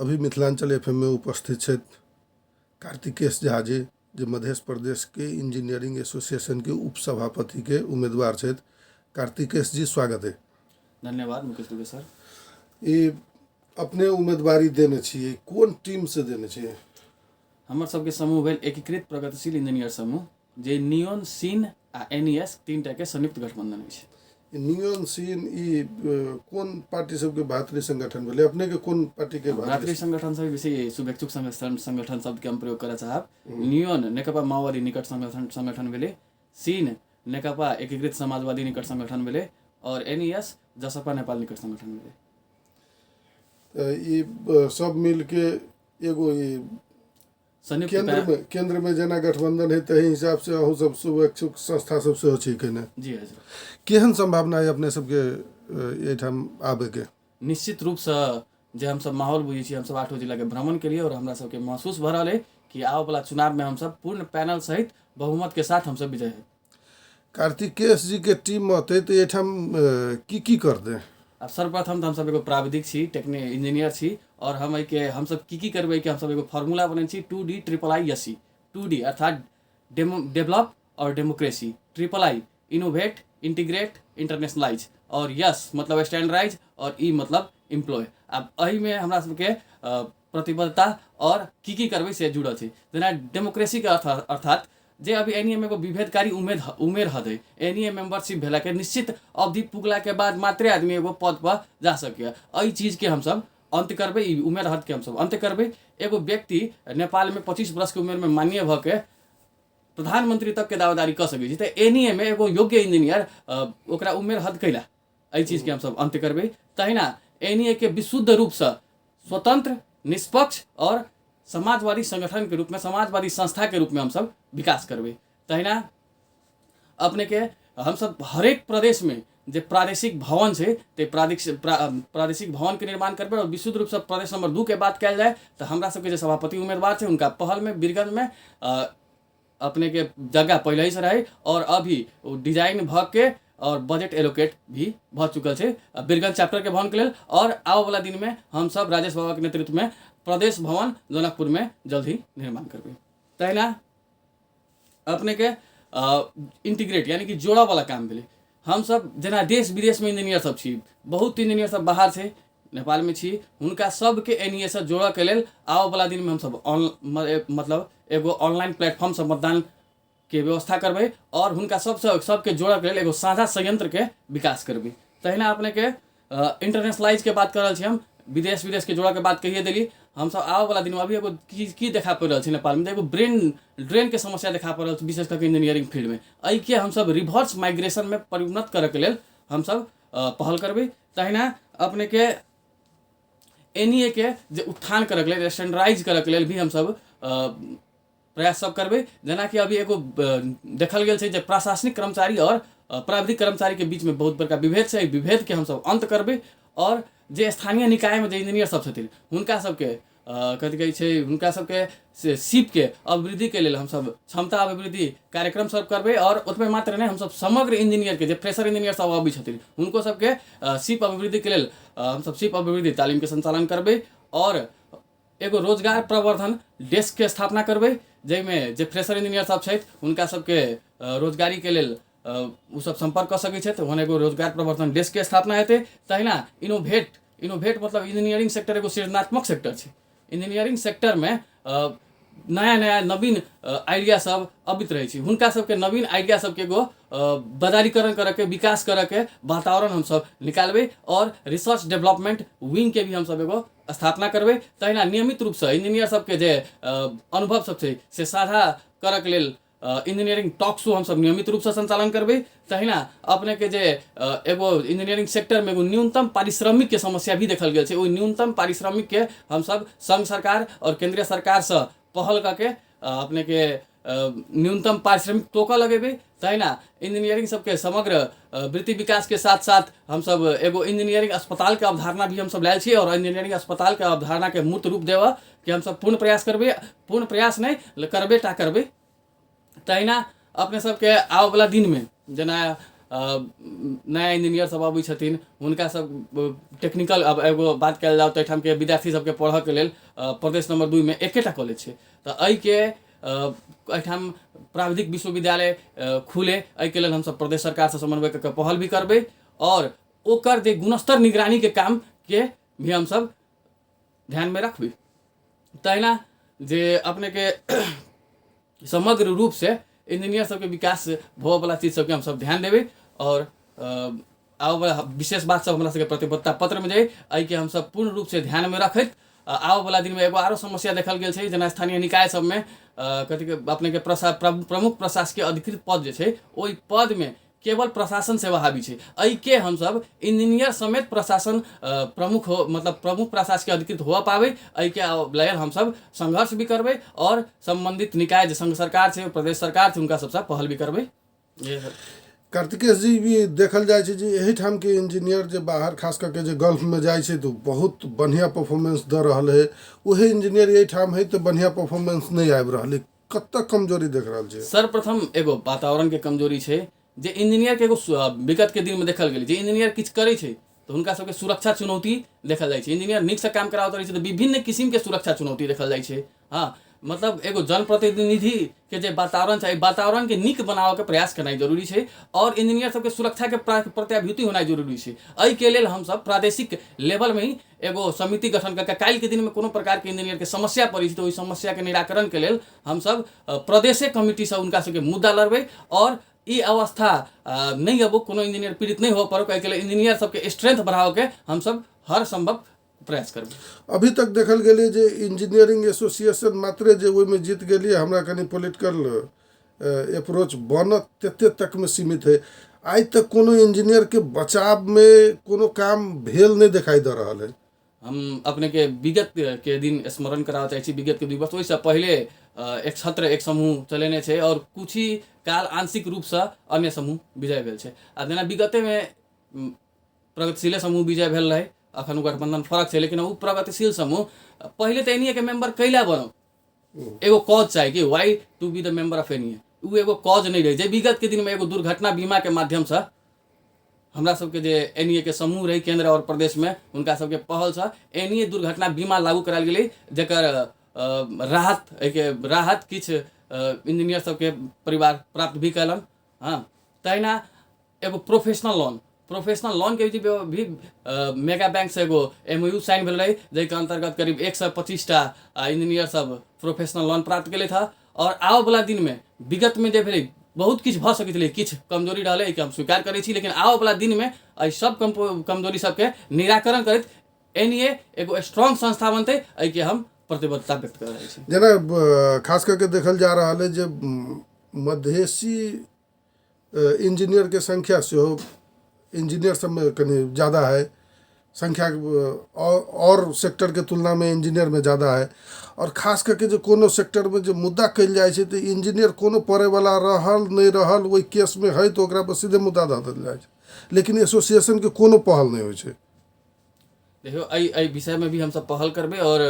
अभी मिथिलांचल FM में उपस्थित छथि कार्तिकेश झा जी, जे मध्य प्रदेश के इंजीनियरिंग एसोसिएशन के उपसभापति के उम्मीदवार छथि। कार्तिकेश जी, स्वागत है। धन्यवाद मुकेश दुबे सर। ये अपने उम्मीदवारी देने छिए, कौन टीम से देने छिए? हमर सबके समूह भेल एकीकृत प्रगतिशील इंजीनियर समूह, जे नियोन, सीन आ NES 3टा के संयुक्त गठबंधन है। नियोन, सीन ई कौन पार्टी सबके भातृ संगठन भेले? अपने के कौन पार्टी के भातृ संगठन सब विषय शुभेच्छुक संगठन शब्द के हम प्रयोग करे चाहब। नियोन नेकपा माओवादी निकट संगठन भेले, सीन नेकपा एकीकृत समाजवादी निकट संगठन भेले, और NES जसपा नेपाल निकट संगठन भेले। ये सब मिल के एगो ये केंद्र में जना गठबंधन है, तही हिसाब से अहू सब शुभेच्छुक संस्था सब से अछि के ने? जी हजुर। केहन संभावना है अपने सबके एठाम आबे के? निश्चित रूप से जे हम सब माहौल बुझे छी, हम सब 8 जिला के भ्रमण के लिए, और हमरा सबके महसूस भ रहल है कि आवे वाला चुनाव में हम सब पूर्ण पैनल सहित बहुमत के साथ हम सब विजय है। कार्तिकेश जी के टीम में होते तो एठाम की कर दे? अब सर्वप्रथम तो हम सब एगो प्राविधिक छी, टेक्निकल इंजीनियर छी, और हम सब की करबै कि हम सब एगो फार्मूला बने छी 2D IISc। 2D अर्थात डेवलप और democracy, III innovate, integrate, internationalise, और यस मतलब स्टैंडर्डाइज, और ई मतलब एम्प्लॉय। अब एही में हमरा सबके प्रतिबद्धता और की करबै से जुड़ल छै। जेना डेमोक्रेसी के अर्थात जे अभी NEM को विभेदकारी उमेर हदै, NEM मेंबरशिप भेला के निश्चित अवधि पुगला के बाद मात्रे आदमी एगो पद पर जा सके। एहि चीज के हम सब अंत करबै, ई उमेर हद के हम सब अंत करबै। एगो व्यक्ति नेपाल में 25 वर्ष के उम्र में माननीय भ के प्रधानमंत्री तक के दावेदारी कर सकै छै, त NEM में एगो योग्य इंजीनियर ओकरा उमेर हद कैला, एहि चीज के हम सब अंत करबै। तहिना NEM के विशुद्ध रूप से स्वतंत्र, निष्पक्ष और समाजवादी संगठन के रूप में, समाजवादी संस्था के रूप में हम सब विकास करबै। तहिना अपने के हम सब हरेक प्रदेश में जे प्रादेशिक भवन है, ते प्रादेशिक भवन के निर्माण करबै। और विशुद्ध रूप से प्रदेश नंबर 2 के बात कल जाए तो हमरा सबके जो सभापति उम्मीदवार है, उनका पहल में बीरगंज में अपने के जगह पहले ही से रहे, और अभी डिजाइन भ के और बजट एलोकेट भी भ चुकल है बीरगंज चैप्टर के भवन के लिए। और आने वाला दिन में हम सब राजेश बाबा के नेतृत्व में प्रदेश भवन जनकपुर में जल्द ही निर्माण करबे। तहिना अपने के इंटीग्रेट यानी कि जोड़ा वाला काम भेले। हम सब जना देश विदेश में इंजीनियर सब छी, बहुत इंजीनियर सब बाहर से नेपाल में छी, उनका सब के NES से जोड़ा के लेल आवे वाला दिन में हम सब मतलब एगो ऑनलाइन प्लेटफॉर्म से मतदान के व्यवस्था करबे, और उनका सबके जोड़ा के लेल एगो साझा संयंत्र के विकास करबे। तहिना अपने के इंटरनेशनलाइज के बात कर रहे छी, हम विदेश के जोड़ा के बात कहिए दिली। हम सब आवे वाला दिन में अभी एगो की देखा पड़ रहा है नेपाल में, एगो ब्रेन ड्रेन के समस्या देखा पड़ रहा है, विशेष करके इंजीनियरिंग फील्ड में। एहि के हम सब रिवर्स माइग्रेशन में परिणत करे के लेल हम सब पहल करबे। तहिना अपने के NEM के जे उत्थान करे के लेल, स्टैंडर्डाइज करे के लेल भी हम सब प्रयास सब करबे। जना कि अभी एगो देखल गेल छै जे प्रशासनिक कर्मचारी और प्राविधिक कर्मचारी के बीच में बहुत बड़का विभेद छै, विभेद के हम सब अंत करबे। और जे स्थानीय निकाय में जे इंजीनियर सब छथिन, हुनका सबके कथि कहै छै, हुनका सबके सीप के अभिवृद्धि के लेल हम सब क्षमता अभिवृद्धि कार्यक्रम सब करबे। और ओतबे मात्र नहीं, हम सब समग्र इंजीनियर के जे फ्रेशर इंजीनियर सब अबै छथिन, उनको सबके सीप अभिवृद्धि के लेल हम सब सीप अभिवृद्धि तालीम के संचालन करबे। और एगो रोजगार प्रवर्धन डेस्क के स्थापना करबे, जैमें जे फ्रेशर इंजीनियर सब छथि, उनका सबके रोजगारी के लेल उ सब संपर्क कर सकै छथि, वहाँ एगो रोजगार प्रवर्धन डेस्क के स्थापना हेतै। तहिना इनोवेट मतलब इंजीनियरिंग सेक्टर एगो सृजनात्मक सेक्टर है। इंजीनियरिंग सेक्टर में नया नवीन आइडिया सब अबित रहे, हुनका सबके नवीन आइडिया सबके एगो बाजारीकरण करके, विकास करके वातावरण हम सब निकालबे। और रिसर्च डेवलपमेंट विंग के भी हम सब एगो स्थापना करबे। तहिना नियमित रूप से इंजीनियर सबके जे अनुभव सब छै से साझा करके लेल इंजीनियरिंग टॉक शो हम सब नियमित रूप से संचालन करबे। तहिना अपने के जे एगो इंजीनियरिंग सेक्टर में एगो न्यूनतम पारिश्रमिक के समस्या भी देखल गेल छै, ओहि न्यूनतम पारिश्रमिक के हम सब संघ सरकार और केंद्रीय सरकार से पहल करके अपने के न्यूनतम पारिश्रमिक टोका लगेबे। तहिना इंजीनियरिंग सबके समग्र वृत्ति विकास के साथ साथ हम सब एगो इंजीनियरिंग अस्पताल के अवधारणा भी हम सब लायल छी, और इंजीनियरिंग अस्पताल के अवधारणा के मूर्त रूप देवा कि हम सब पूर्ण प्रयास करबे, पूर्ण प्रयास नहीं करबे। तहिना अपने सबके आवे वाला दिन में जना नया इंजीनियर सब अबै छथिन हुनका सब टेक्निकल अब एगो बात कयल जाओ तो एहिठाम के विद्यार्थी सबके पढ़ऽ के लेल प्रदेश नंबर 2 में एकेटा कॉलेज छै। तऽ एहिके एहिठाम प्राविधिक विश्वविद्यालय खुले, एहिके लेल हमसब प्रदेश सरकार से समन्वय करके पहल भी करबै और ओकर जे गुणस्तर निगरानी के काम के भी हमसब ध्यान में रखबै। तहिना जे अपने के समग्र रूप से इंजीनियर सबके विकास होबे वाला चीज सबके हम सब ध्यान देबै और आबे वाला विशेष बात सब हमरा सबके प्रतिबद्धता पत्र में जाए, एहि के हम सब पूर्ण रूप से ध्यान में रखैत आबे वाला दिन में एगो आरो समस्या देखल गेल छै जेना स्थानीय निकाय सब में कथी के अपने के प्रमुख प्रशासकीय अधिकृत पद जे छै ओहि पद में केवल प्रशासन सेवा हावी छै। एहि के हम सब इंजीनियर समेत प्रशासन प्रमुख हो मतलब प्रमुख प्रशासकीय अधिकृत हो पावे, एहि के लेल हम सब संघर्ष भी करबै और संबंधित निकाय जे संघ सरकार छै प्रदेश सरकार छै उनका सबसे पहल भी करबै। कार्तिकेश जी भी देखल जाए छै जे एही ठाम के इंजीनियर जे बाहर खास करके जे गल्फ में जाए छै तो बहुत बढ़िया परफॉर्मेंस द रहल है, वही इंजीनियर एही ठाम है तो बढ़िया परफॉर्मेंस नहीं आबि रहल है, कतऽ कमजोरी देख रहल छै? सर्वप्रथम एगो वातावरण के कमजोरी छै जे इंजीनियर के एगो विगत के दिन में देखल गेल जे इंजीनियर किछ करे छै तो हुनका सबके सुरक्षा चुनौती देखल जाए छै। इंजीनियर नीक से काम कराबत रहै छै तो विभिन्न किसिम के सुरक्षा चुनौती देखल जाए छै। हाँ मतलब एगो जनप्रतिनिधि के जे वातावरण छै वातावरण के नीक बनावे के प्रयास करनाइ जरूरी छै और इंजीनियर सबके सुरक्षा के प्रत्याभूति होनाइ जरूरी छै। एहि के लेल हम सब प्रादेशिक लेवल में ही एगो समिति गठन करके काल्हि के दिन में कोनो प्रकार के इंजीनियर के समस्या पड़ी तो ओहि समस्या के निराकरण के लेल हम सब प्रदेशे कमिटी से उनका सबके मुद्दा लड़बै और ई अवस्था नहीं अब कोनो इंजीनियर पीड़ित नहीं हो पारो, एहि के लेल इंजीनियर सबके स्ट्रेंथ बढ़ाओ के हम सब हर संभव प्रयास करबै। अभी तक देखल गेलै जे इंजीनियरिंग एसोसिएशन मात्रे जे ओहिमे जीत गेलिए, हमरा कनी पॉलिटिकल अप्रोच बनत तते तक में सीमित है। आज तक कोनो इंजीनियर के बचाव में कोनो काम भेल नहीं दिखाई दे रहा है। हम अपने के विगत के दिन स्मरण करावे चाहे छी, विगत के 2 वर्ष ओहिसँ पहले एक छत्र एक समूह चलेने छै और कुछ ही काल आंशिक रूप से अन्य समूह विजय भेल छै। आ जेना विगते में प्रगतिशील समूह विजय भेल रहे, अखन गठबंधन फरक छै लेकिन उ प्रगतिशील समूह पहले तो एनईए के मेंबर कैला बनो, एगो कॉज चाहे कि why to be the member of NEA, उ एगो कॉज नहीं रहे जे विगत के दिन में एगो दुर्घटना बीमा के माध्यम से हमरा सबके जे एनईए के समूह रही केंद्र और प्रदेश में उनका सबके पहल से एनईए दुर्घटना बीमा लागू कराल गेलै जेकर राहत किछ इंजीनियर सबके परिवार प्राप्त भी कैलन। हाँ तहिना एगो प्रोफेशनल लोन के भी मेगा बैंक से एगो MOU साइन भेल रहे जेके अंतर्गत करीब 125 टा इंजीनियर सब प्रोफेशनल लोन प्राप्त केले था। और आबे वाला दिन में विगत में जे भेलै बहुत किछ भ सकैत छलै, किछ कमजोरी रहलै कि हम स्वीकार करै छी, लेकिन आबे वाला दिन में एहि सब कमजोरी सबके निराकरण करैत एनईए एगो स्ट्रॉन्ग संस्था बनतै, एहि के हम प्रतिबद्धता व्यक्त कर रहल छी। जेना खास करके देखल जा रहा है जे मधेसी इंजीनियर के संख्या से इंजीनियर सब में कहीं ज़्यादा है संख्या और सेक्टर के तुलना में इंजीनियर में ज़्यादा है। और खास करके जो कोनो सेक्टर में जो मुद्दा कल जाए छै तो इंजीनियर कोनो पढ़े वाला रहल नहीं रहल वही केस में है तो ओकरा पर सीधे मुद्दा दऽ देल जाए छै, लेकिन एसोसिएशन के कोनो पहल नहीं होइ छै। देखियो एहि विषय में भी हम सब पहल करबै और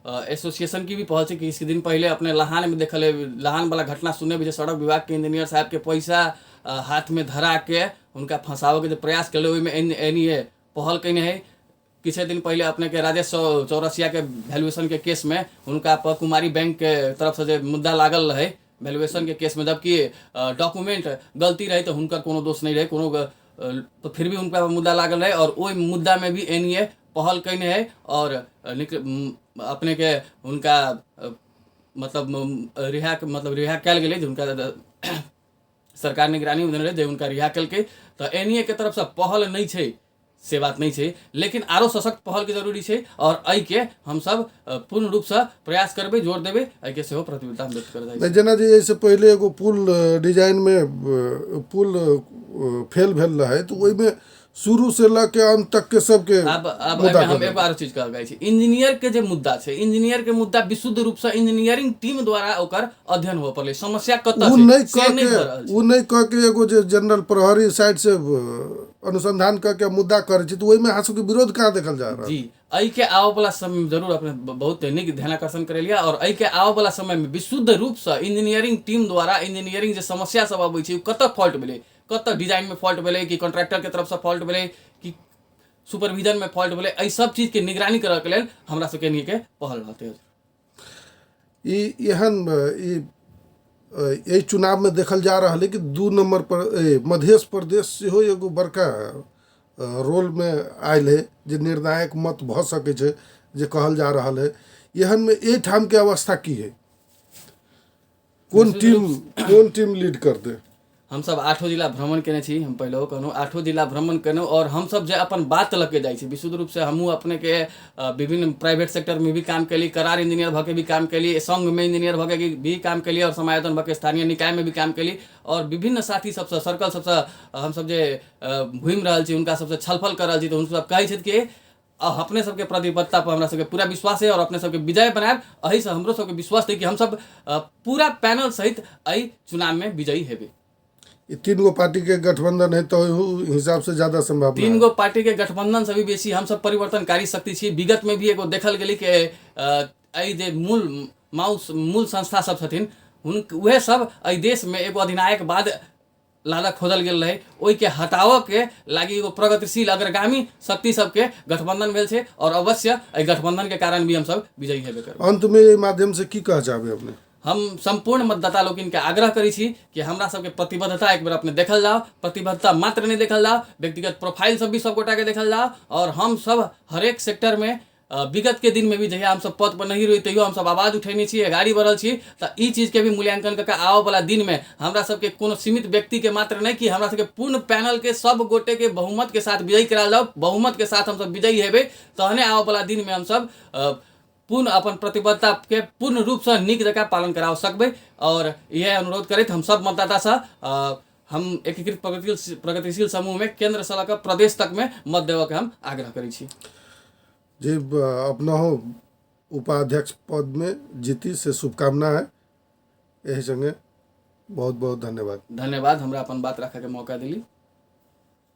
एसोसिएशन की भी पहल छै कि इसके दिन पहले अपने लहान में देखल लहान वाला घटना सुने भी सड़क विभाग के इंजीनियर साहब के पैसा हाथ में धरा के उनका फंसावे के जो प्रयास कल ओहिमे एनईए पहल कने है। किछ दिन पहले अपने के राजेश चौरसिया के वैल्यूएशन के केस में उनका पर कुमारी बैंक के तरफ से जो मुद्दा लागल रहे वैल्यूएशन के केस में, जबकि डॉक्यूमेंट गलती रहे तो उनका कोनो दोष नहीं रहे कोनो तो फिर भी उनका मुद्दा लागल रहे और वही मुद्दा में भी एनईए पहल कने है और अपने के उनका रिहा कल गेलै जे उनका सरकार निगरानी में रहे जे उनका रिहा कल के। तो एनईए के तरफ से पहल नहीं छै से बात नहीं छै, लेकिन आरो सशक्त पहल के जरूरी छै और एहि के हम सब पूर्ण रूप से प्रयास करबै, जोर देबै, एहि के सेहो प्रतिबद्धता व्यक्त करल जाइ छै। जेना जे इससे पहले एगो पुल डिजाइन में पुल फेल भेल रहे तो ओहि में शुरू से लेके अंत तक के सबके अब हम एक बार चीज कहल जाइ छै इंजीनियर के जे मुद्दा छै इंजीनियर के मुद्दा विशुद्ध रूप से इंजीनियरिंग टीम द्वारा ओकर अध्ययन हो पड़ले समस्या कतऽ छै उ नहीं कह के एगो जे जनरल प्रहरी साइड से अनुसंधान करके मुद्दा करे छै तो ओहि में अहाँ सबके विरोध कहाँ देखल जा रहा जी। एहि के आवे वाला समय में जरूर अपने बहुत नीक ध्यानाकर्षण करेलिया और एहि के आवे वाला समय में विशुद्ध रूप से इंजीनियरिंग टीम द्वारा इंजीनियरिंग जे समस्या सब आबै छै कतऽ फॉल्ट भेलै कत डिजाइन में फॉल्ट भेलै कि कॉन्ट्रैक्टर के तरफ से फॉल्ट भेलै कि सुपरविजन में फॉल्ट भेलै, एहि सब चीज के निगरानी करऽ के लेल हमरा सबके नी के पहल रहतै। एहन यही चुनाव में देखल जा रहा है कि 2 नंबर पर मध्य प्रदेश सेहो एगो बड़का रोल में आयल है जे निर्णायक मत भ सके छै जे कहल जा रहा है। एहन में ए ठाम के अवस्था की है, कौन टीम लीड कर दे? हम सब 8 जिला भ्रमण केने छी, हम पहले कहूँ 8 जिला भ्रमण केलहुँ और हम सब जे अपन बात लग के जाइ छी विशुद्ध रूप से हमहूँ अपने के विभिन्न प्राइवेट सेक्टर में भी काम कैली, करार इंजीनियर भऽ के भी काम कैली, संघ में इंजीनियर भऽ के भी काम कैली और समायोजन भऽ के स्थानीय निकाय में भी काम कैली और विभिन्न साथी सबसे सर्कल सबसे हम सब जे घूमि रहल छी उनका सबसे छलफल कर रहल छी तो उनसब कहै छथि कि अपने सबके प्रतिबद्धता पर हमरा सबके पूरा विश्वास है और अपने सबके विजय बनायब। एहि से हमरो सबके विश्वास है कि हम सब पूरा पैनल सहित एहि चुनाव में विजयी हेबै। 3 गो पार्टी के गठबंधन है तो हिसाब से ज्यादा संभावना 3 गो पार्टी के गठबंधन से भी बेसी हम सब परिवर्तनकारी शक्ति छी। विगत में भी एगो देखल गेली कि एहि जे मूल संस्था सब छथिन उहे सब एहि देश में एगो अधिनायक बाद लाला खोदल गेल रहे, ओहि के हटावऽ के लागी एगो प्रगतिशील अग्रगामी शक्ति सबके गठबंधन भेल छै और अवश्य एहि गठबंधन के कारण भी हम सब विजयी हेबे करब। अंत में एहि माध्यम से की कह चाहबे अपने? हम संपूर्ण मतदाता लोगन के आग्रह करी छी कि हमरा सबके प्रतिबद्धता एक बार अपने देखल जाओ, प्रतिबद्धता मात्र नहीं देखल जाओ, व्यक्तिगत प्रोफाइल सब भी सब गोटा के देखल जाओ और हम सब हरेक सेक्टर में विगत के दिन में भी जहिया हम सब पद पर नहीं रही तैयो हम सब आवाज उठेने छी, गाड़ी बढ़ल छी, तो ई चीज के भी मूल्यांकन करके आबऽ वाला दिन में हमरा सबके कोनो सीमित व्यक्ति के मात्र नहीं कि हमरा सबके पूर्ण पैनल के सब गोटे के बहुमत के साथ विजयी कराल जाओ, बहुमत के साथ हम सब विजयी हेबे तहने आबऽ वाला दिन में हम सब पूर्ण अपन प्रतिबद्धता के पूर्ण रूप से निक जगह पालन करा सकबै। और यह अनुरोध करैत हम सब मतदाता से हम एकीकृत प्रगतिशील समूह में केंद्र से लऽ प्रदेश तक में मत देवऽ के हम आग्रह करै छी। जी अपना हो उपाध्यक्ष पद में जीती से शुभकामना है। यही संगे बहुत बहुत धन्यवाद। धन्यवाद हमरा अपन बात रखे के मौका दिली।